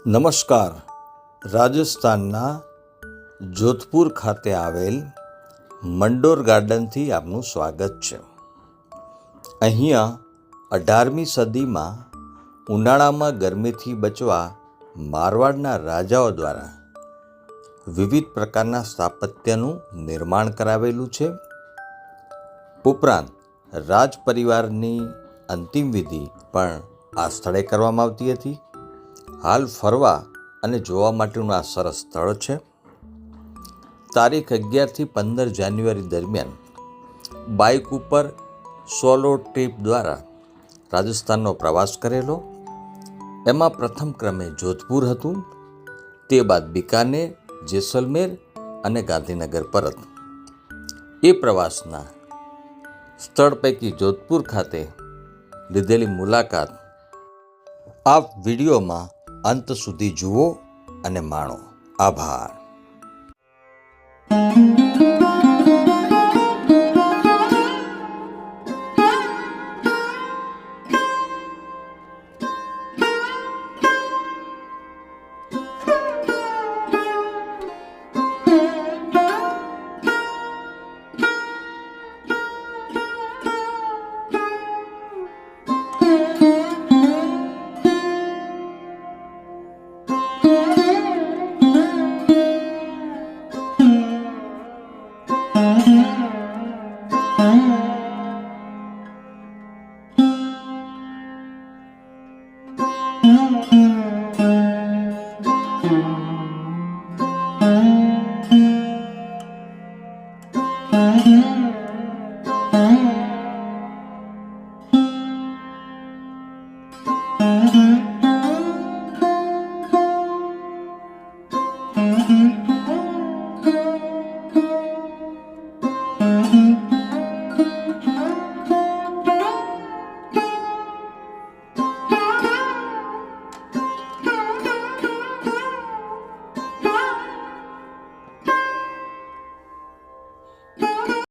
નમસ્કાર. રાજસ્થાનના જોધપુર ખાતે આવેલ મંડોર ગાર્ડનથી આપનું સ્વાગત છે. અહીંયા 18મી સદીમાં ઉનાળામાં ગરમીથી બચવા મારવાડના રાજાઓ દ્વારા વિવિધ પ્રકારના સ્થાપત્યનું નિર્માણ કરાવેલું છે. ઉપરાંત રાજ પરિવારની અંતિમ વિધિ પણ આ સ્થળે કરવામાં આવતી હતી. હાલ ફરવા અને જોવા માટેનું આ સરસ સ્થળ છે. તારીખ 11થી 15 જાન્યુઆરી દરમિયાન બાઇક ઉપર સોલો ટ્રીપ દ્વારા રાજસ્થાનનો પ્રવાસ કરેલો. એમાં પ્રથમ ક્રમે જોધપુર હતું, તે બાદ બિકાનેર, જેસલમેર અને ગાંધીનગર પરત. એ પ્રવાસના સ્થળ પૈકી જોધપુર ખાતે લીધેલી મુલાકાત આપ વિડીયોમાં અંત સુધી જુઓ અને માણો. આભાર. Mm-hmm.